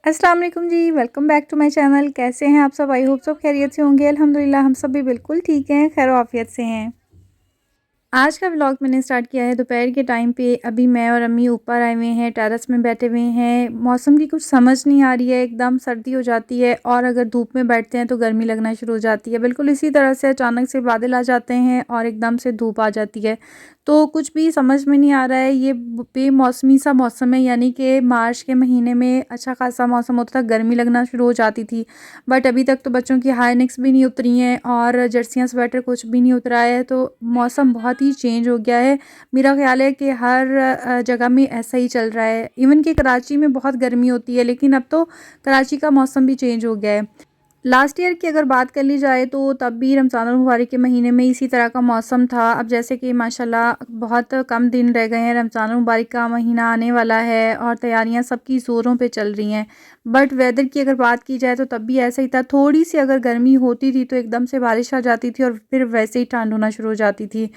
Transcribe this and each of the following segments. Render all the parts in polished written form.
अस्सलाम वालेकुम जी, welcome back to my channel. कैसे हैं आप सब? आई होप सब खैरियत से होंगे। अल्हम्दुलिल्लाह हम सब भी बिल्कुल ठीक हैं, खैर आफियत से हैं। आज का व्लॉग मैंने स्टार्ट किया है दोपहर के टाइम पे। अभी मैं और अम्मी ऊपर आए हुए हैं, टेरेस में बैठे हुए हैं। मौसम की कुछ समझ नहीं आ रही है, एकदम सर्दी हो जाती है और अगर धूप में बैठते हैं तो गर्मी लगना शुरू हो जाती है। बिल्कुल इसी तरह से अचानक से बादल आ जाते हैं और एकदम से धूप आ जाती है। तो कुछ भी समझ में नहीं आ रहा है। ये बेमौसमी सा मौसम है, यानी कि मार्च के महीने में अच्छा खासा मौसम होता था, गर्मी लगना शुरू हो जाती थी। बट अभी तक तो बच्चों की हाई नेक्स भी नहीं उतरी हैं और जर्सियाँ स्वेटर कुछ भी नहीं उतरा है। तो मौसम बहुत ही चेंज हो गया है। मेरा ख्याल है कि हर जगह में ऐसा ही चल रहा है। इवन कि कराची में बहुत गर्मी होती है, लेकिन अब तो कराची का मौसम भी चेंज हो गया है। लास्ट ईयर की अगर बात कर ली जाए तो तब भी रमज़ानुल मुबारक के महीने में इसी तरह का मौसम था। अब जैसे कि माशाल्लाह बहुत कम दिन रह गए हैं, रमज़ानुल मुबारक का महीना आने वाला है और तैयारियां सबकी ज़ोरों पे चल रही हैं। बट वेदर की अगर बात की जाए तो तब भी ऐसा ही था। थोड़ी सी अगर गर्मी होती थी तो एकदम से बारिश आ जाती थी और फिर वैसे ही ठंड होना शुरू हो जाती थी।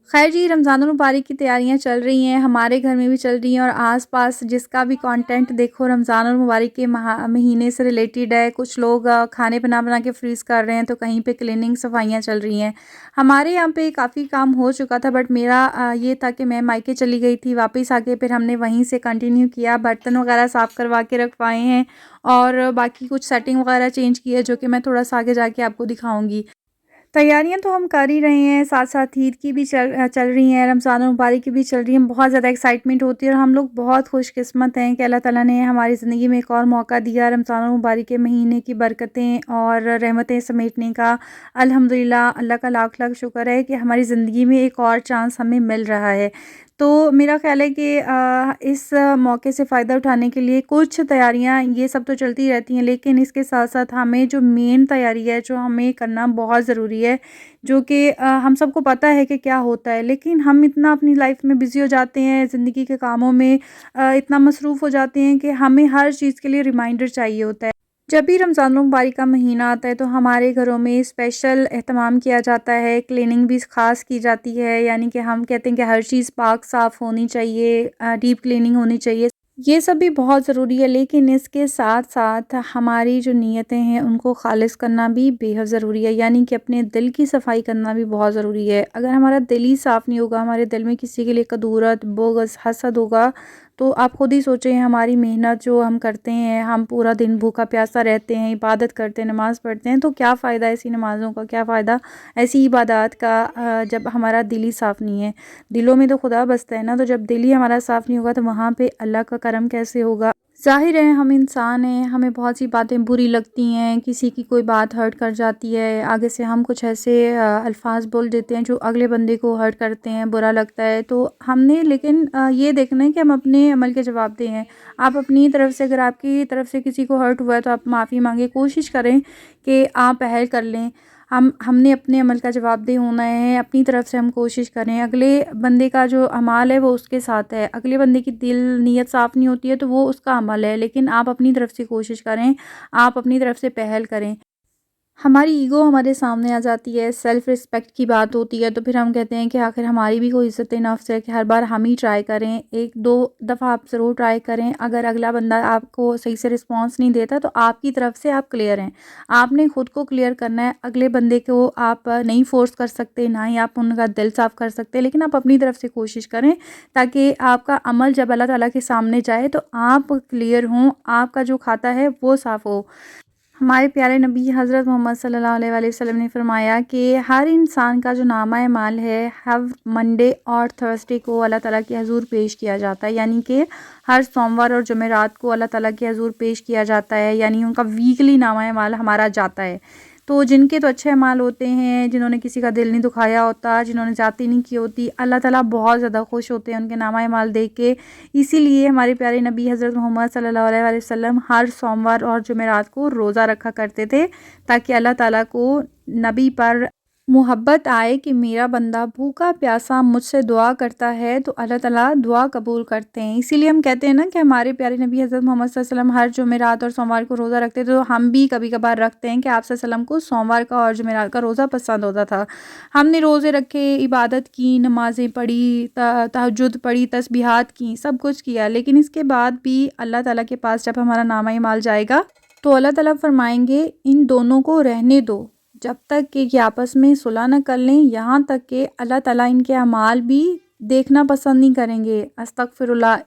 खैर जी, रमज़ानुल मुबारक की तैयारियां चल रही हैं, हमारे घर में भी चल रही हैं और आस-पास जिसका भी कंटेंट देखो रमज़ानुल मुबारक के महीने से रिलेटेड है। कुछ लोग खाने बना-बना के फ्रीज़ कर रहे हैं, तो कहीं पे क्लीनिंग सफाइयां चल रही हैं। हमारे यहाँ पे काफ़ी काम हो चुका था, बट मेरा ये था कि मैं मायके चली गई थी, वापस आके फिर हमने वहीं से कंटिन्यू किया। बर्तन वगैरह साफ़ करवा के रखवाए हैं और बाकी कुछ सेटिंग वगैरह चेंज की है, जो कि मैं थोड़ा सा आगे जाके आपको दिखाऊँगी। तैयारियां तो हम कर ही रहे हैं, साथ-साथ ईद की भी चल रही हैं, रमज़ान मुबारक की भी चल रही हैं। बहुत ज़्यादा एक्साइटमेंट होती है और हम लोग बहुत खुशकिस्मत हैं कि अल्लाह ताला ने हमारी ज़िंदगी में एक और मौका दिया रमज़ान मुबारक के महीने की बरकतें और रहमतें समेटने का। अल्हम्दुलिल्लाह, अल्लाह का लाख-लाख शुक्र है कि हमारी ज़िंदगी में एक और चांस हमें मिल रहा है। तो मेरा ख़्याल है कि इस मौके से फ़ायदा उठाने के लिए कुछ तैयारियां ये सब तो चलती रहती हैं, लेकिन इसके साथ-साथ हमें जो मेन तैयारी है, जो हमें करना बहुत ज़रूरी है, जो कि हम सबको पता है कि क्या होता है, लेकिन हम इतना अपनी लाइफ में बिज़ी हो जाते हैं, ज़िंदगी के कामों में इतना मसरूफ़ हो जाते हैं कि हमें हर चीज़ के लिए रिमाइंडर चाहिए होता है। जब भी रमज़ान मुबारक का महीना आता है तो हमारे घरों में स्पेशल एहतमाम किया जाता है, क्लीनिंग भी ख़ास की जाती है, यानी कि हम कहते हैं कि हर चीज़ पाक साफ़ होनी चाहिए, डीप क्लीनिंग होनी चाहिए। ये सब भी बहुत ज़रूरी है, लेकिन इसके साथ-साथ हमारी जो नीयतें हैं उनको ख़ालिस करना भी बेहद ज़रूरी है, यानी कि अपने दिल की सफ़ाई करना भी बहुत ज़रूरी है। अगर हमारा दिल ही साफ़ नहीं होगा, हमारे दिल में किसी के लिए कदूरत, बुग़्ज़, हसद होगा, तो आप खुद ही सोचें हमारी मेहनत जो हम करते हैं, हम पूरा दिन भूखा प्यासा रहते हैं, इबादत करते हैं, नमाज़ पढ़ते हैं, तो क्या फ़ायदा ऐसी नमाज़ों का, क्या फ़ायदा ऐसी इबादत का जब हमारा दिल ही साफ़ नहीं है। दिलों में तो खुदा बसता है ना, तो जब दिल ही हमारा साफ़ नहीं होगा तो वहाँ पे अल्लाह का करम कैसे होगा। ज़ाहिर है हम इंसान हैं, हमें बहुत सी बातें बुरी लगती हैं, किसी की कोई बात हर्ट कर जाती है, आगे से हम कुछ ऐसे अल्फाज बोल देते हैं जो अगले बंदे को हर्ट करते हैं, बुरा लगता है। तो हमने लेकिन ये देखना है कि हम अपने अमल के जवाबदेह हैं। आप अपनी तरफ से, अगर आपकी तरफ से किसी को हर्ट हुआ है तो आप माफ़ी मांगे, कोशिश करें कि आप पहल कर लें। हमने अपने अमल का जवाबदेह होना है, अपनी तरफ से हम कोशिश करें। अगले बंदे का जो अमाल है वो उसके साथ है, अगले बंदे की दिल नीयत साफ़ नहीं होती है तो वो उसका अमल है, लेकिन आप अपनी तरफ से कोशिश करें, आप अपनी तरफ से पहल करें। हमारी ईगो हमारे सामने आ जाती है, सेल्फ़ रिस्पेक्ट की बात होती है, तो फिर हम कहते हैं कि आखिर हमारी भी कोई इज़्ज़त-ए-नफ़्स है कि हर बार हम ही ट्राई करें। 1-2 दफ़ा आप ज़रूर ट्राई करें, अगर अगला बंदा आपको सही से रिस्पॉन्स नहीं देता तो आपकी तरफ से आप क्लियर हैं। आपने खुद को क्लियर करना है, अगले बंदे को आप नहीं फ़ोर्स कर सकते, ना ही आप उनका दिल साफ़ कर सकते, लेकिन आप अपनी तरफ से कोशिश करें ताकि आपका अमल जब अल्लाह ताला के सामने जाए तो आप क्लियर हों, आपका जो खाता है वो साफ़ हो। हमारे प्यारे नबी हज़रत मोहम्मद सल्लल्लाहु अलैहि वसल्लम ने फरमाया कि हर इंसान का जो नामा माल है, हर मंडे और थर्सडे को अल्लाह ताला के हज़ूर पेश किया जाता है, यानी कि हर सोमवार और जुमेरात को अल्लाह ताला के हज़ूर पेश किया जाता है, यानी उनका वीकली नामा माल हमारा जाता है। तो जिनके तो अच्छे अमाल होते हैं, जिन्होंने किसी का दिल नहीं दुखाया होता, जिन्होंने ज़्यादती नहीं की होती, अल्लाह ताला बहुत ज़्यादा खुश होते हैं उनके नामा माल देख के। इसीलिए हमारे प्यारे नबी हज़रत मोहम्मद सल्लल्लाहु अलैहि वसल्लम हर सोमवार और जुमेरात को रोज़ा रखा करते थे, ताकि अल्लाह ताला को नबी पर मोहब्बत आए कि मेरा बंदा भूखा प्यासा मुझसे दुआ करता है तो अल्लाह ताला दुआ कबूल करते हैं। इसीलिए हम कहते हैं ना कि हमारे प्यारे नबी हज़रत मोहम्मद सल्लल्लाहु अलैहि वसल्लम हर जुमेरात और सोमवार को रोज़ा रखते थे, तो हम भी कभी-कभार रखते हैं कि आप सल्लल्लाहु अलैहि वसल्लम को सोमवार का और जुमेरात का रोज़ा पसंद होता था। हमने रोज़े रखे, इबादत की, नमाज़ें पढ़ी, तहज्जुद पढ़ी, तस्बीहात की, सब कुछ किया, लेकिन इसके बाद भी अल्लाह ताला के पास जब हमारा नामा-ए-माल जाएगा तो अल्लाह ताला फरमाएँगे इन दोनों को रहने दो, जब तक कि ये आपस में सुलह न कर लें, यहाँ तक कि अल्लाह ताला इनके अमाल भी देखना पसंद नहीं करेंगे। अस्तगफिरुल्लाह।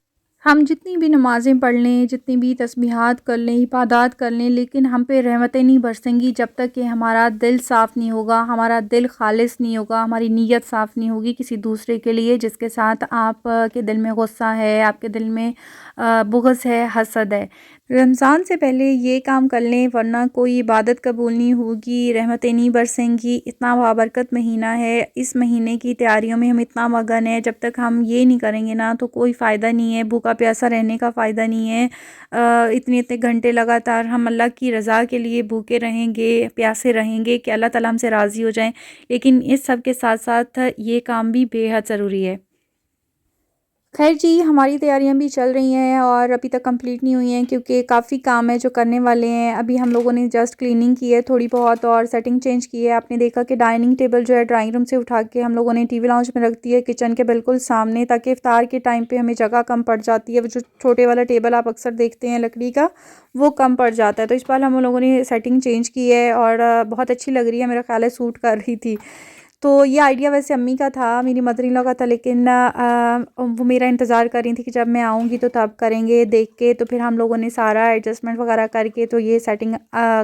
हम जितनी भी नमाज़ें पढ़ लें, जितनी भी तस्बीहात कर लें, इबादत कर लें, लेकिन हम पे रहमतें नहीं बरसेंगी जब तक कि हमारा दिल साफ़ नहीं होगा, हमारा दिल खालिस नहीं होगा, हमारी नीयत साफ़ नहीं होगी किसी दूसरे के लिए जिसके साथ आप के दिल में गुस्सा है, आपके दिल में बुग़्ज़ है, हसद है। रमज़ान से पहले ये काम कर लें, वरना कोई इबादत कबूल नहीं होगी, रहमतें नहीं बरसेंगी। इतना बाबरकत महीना है, इस महीने की तैयारियों में हम इतना मगन हैं, जब तक हम ये नहीं करेंगे ना तो कोई फ़ायदा नहीं है, भूखा प्यासा रहने का फ़ायदा नहीं है। इतने-इतने घंटे लगातार हम अल्लाह की रज़ा के लिए भूखे रहेंगे, प्यासे रहेंगे कि अल्लाह ताला हमसे राज़ी हो जाएँ। लेकिन इस सब के साथ-साथ ये काम भी बेहद ज़रूरी है। खैर जी, हमारी तैयारियां भी चल रही हैं और अभी तक कंप्लीट नहीं हुई हैं क्योंकि काफ़ी काम है जो करने वाले हैं। अभी हम लोगों ने जस्ट क्लीनिंग की है थोड़ी बहुत और सेटिंग चेंज की है। आपने देखा कि डाइनिंग टेबल जो है ड्राइंग रूम से उठा के हम लोगों ने टीवी लाउंज में रख दी है किचन के बिल्कुल सामने, ताकि इफ्तार के टाइम पे हमें जगह कम पड़ जाती है। वो जो छोटे वाला टेबल आप अक्सर देखते हैं लकड़ी का, वो कम पड़ जाता है। तो इस बार हम लोगों ने सेटिंग चेंज की है और बहुत अच्छी लग रही है, मेरा ख्याल है सूट कर रही थी। तो ये आइडिया वैसे अम्मी का था, मेरी मदर इन लॉ का था, लेकिन वो मेरा इंतज़ार कर रही थी कि जब मैं आऊँगी तो तब करेंगे देख के। तो फिर हम लोगों ने सारा एडजस्टमेंट वगैरह करके तो ये सेटिंग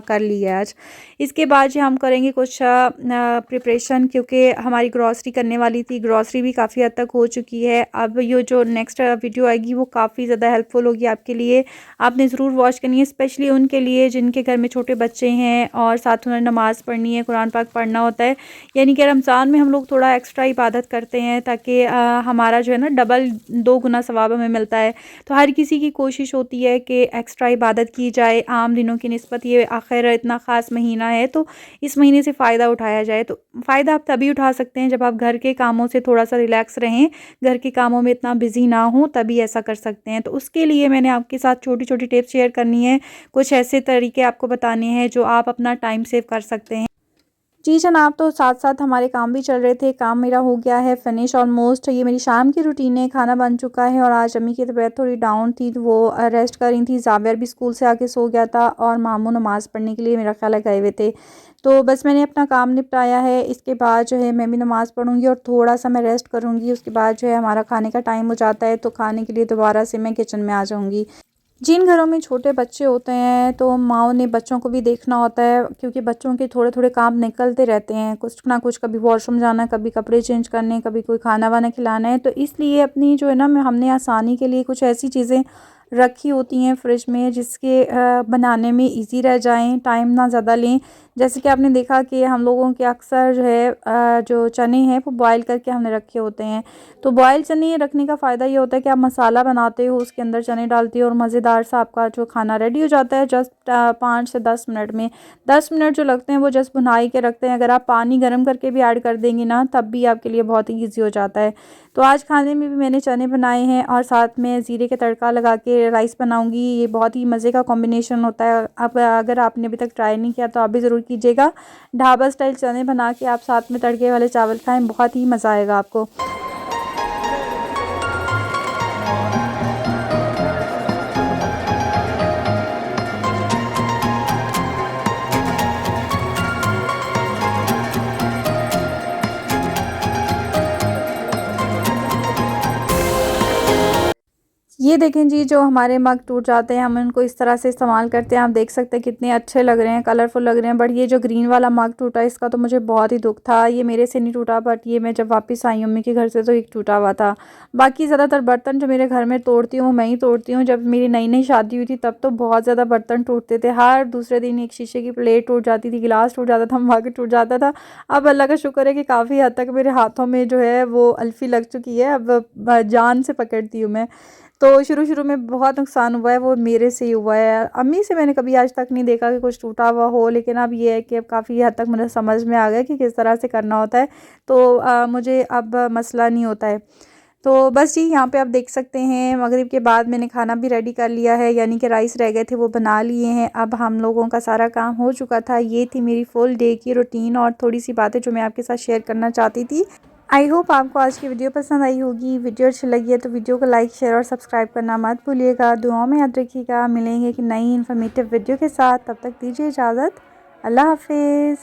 कर ली है आज। इसके बाद जो हम करेंगे कुछ प्रिपरेशन, क्योंकि हमारी ग्रॉसरी करने वाली थी, ग्रॉसरी भी काफ़ी हद तक हो चुकी है। अब ये जो नेक्स्ट वीडियो आएगी वो काफ़ी ज़्यादा हेल्पफुल होगी आपके लिए, आपने ज़रूर वॉच करनी है, स्पेशली उनके लिए जिनके घर में छोटे बच्चे हैं और साथ उन्हें नमाज़ पढ़नी है, कुरान पाक पढ़ना होता है। यानी कि रमज़ान में हम लोग थोड़ा एक्स्ट्रा इबादत करते हैं ताकि हमारा जो है ना डबल 2 गुना सवाब हमें मिलता है। तो हर किसी की कोशिश होती है कि एक्स्ट्रा इबादत की जाए आम दिनों की निस्बत। ये आखिर इतना ख़ास महीना है तो इस महीने से फ़ायदा उठाया जाए। तो फ़ायदा आप तभी उठा सकते हैं जब आप घर के कामों से थोड़ा-सा रिलैक्स रहें, घर के कामों में इतना बिज़ी ना हों, तभी ऐसा कर सकते हैं। तो उसके लिए मैंने आपके साथ छोटी-छोटी टिप्स शेयर करनी है, कुछ ऐसे तरीके आपको बताने हैं जो आप अपना टाइम सेव कर सकते हैं। जी जनाब, तो साथ-साथ हमारे काम भी चल रहे थे। काम मेरा हो गया है फिनिश ऑलमोस्ट। ये मेरी शाम की रूटीन है, खाना बन चुका है और आज अम्मी की तबीयत थोड़ी डाउन थी तो वो रेस्ट कर रही थी। ज़ाविर भी स्कूल से आके सो गया था और मामू नमाज़ पढ़ने के लिए मेरा ख़्याल है गए हुए थे। तो बस मैंने अपना काम निपटाया है। इसके बाद जो है मैं भी नमाज़ पढ़ूँगी और थोड़ा-सा मैं रेस्ट करूँगी। उसके बाद जो है हमारा खाने का टाइम हो जाता है, तो खाने के लिए दोबारा से मैं किचन में आ जाऊँगी। जिन घरों में छोटे बच्चे होते हैं तो माँओं ने बच्चों को भी देखना होता है, क्योंकि बच्चों के थोड़े-थोड़े काम निकलते रहते हैं, कुछ ना कुछ, कभी वॉशरूम जाना, कभी कपड़े चेंज करने, कभी कोई खाना-वाना खिलाना है। तो इसलिए अपनी जो है ना हमने आसानी के लिए कुछ ऐसी चीज़ें रखी होती हैं फ्रिज में जिसके बनाने में ईज़ी रह जाएँ, टाइम ना ज़्यादा लें। जैसे कि आपने देखा कि हम लोगों के अक्सर जो है जो चने हैं वो बॉयल करके हमने रखे होते हैं। तो बॉयल चने रखने का फ़ायदा ये होता है कि आप मसाला बनाते हो, उसके अंदर चने डालते हो और मज़ेदार सा आपका जो खाना रेडी हो जाता है जस्ट 5 से 10 मिनट में। 10 मिनट जो लगते हैं वो जस्ट भुनाई के रखते हैं। अगर आप पानी गर्म करके भी ऐड कर देंगी ना तब भी आपके लिए बहुत ही ईज़ी हो जाता है। तो आज खाने में भी मैंने चने बनाए हैं और साथ में ज़ीरे का तड़का लगा के राइस बनाऊँगी। ये बहुत ही मज़े का कॉम्बिनेशन होता है। अब अगर आपने अभी तक ट्राई नहीं किया तो आप भी ज़रूर कीजिएगा। ढाबा स्टाइल चने बना के आप साथ में तड़के वाले चावल खाएँ, बहुत ही मज़ा आएगा आपको। ये देखें जी, जो हमारे मग टूट जाते हैं हम उनको इस तरह से इस्तेमाल करते हैं। आप देख सकते हैं कितने अच्छे लग रहे हैं, कलरफुल लग रहे हैं। बट ये जो ग्रीन वाला मग टूटा इसका तो मुझे बहुत ही दुख था। ये मेरे से नहीं टूटा, बट ये मैं जब वापस आई अम्मी के घर से तो एक टूटा हुआ था। बाकी ज़्यादातर बर्तन जो मेरे घर में तोड़ती हूँ मैं ही तोड़ती हूँ। जब मेरी नई-नई शादी हुई थी तब तो बहुत ज़्यादा बर्तन टूटते थे। हर दूसरे दिन एक शीशे की प्लेट टूट जाती थी, गिलास टूट जाता था, मग टूट जाता था। अब अल्लाह का शुक्र है कि काफ़ी हद तक मेरे हाथों में जो है वो अल्फ़ी लग चुकी है। अब जान से पकड़ती हूँ मैं। तो शुरू में बहुत नुकसान हुआ है, वो मेरे से ही हुआ है। अम्मी से मैंने कभी आज तक नहीं देखा कि कुछ टूटा हुआ हो, लेकिन अब ये है कि अब काफ़ी हद तक मुझे समझ में आ गया कि किस तरह से करना होता है। तो मुझे अब मसला नहीं होता है। तो बस जी, यहाँ पे आप देख सकते हैं मगरिब के बाद मैंने खाना भी रेडी कर लिया है, यानी कि राइस रह गए थे वो बना लिए हैं। अब हम लोगों का सारा काम हो चुका था। ये थी मेरी फुल डे की रूटीन और थोड़ी सी बातें जो मैं आपके साथ शेयर करना चाहती थी। आई होप आपको आज की वीडियो पसंद आई होगी। वीडियो अच्छी लगी है तो वीडियो को लाइक, शेयर और सब्सक्राइब करना मत भूलिएगा। दुआओं में याद रखिएगा। मिलेंगे कि नई इन्फॉर्मेटिव वीडियो के साथ, तब तक दीजिए इजाज़त। अल्लाह हाफिज़।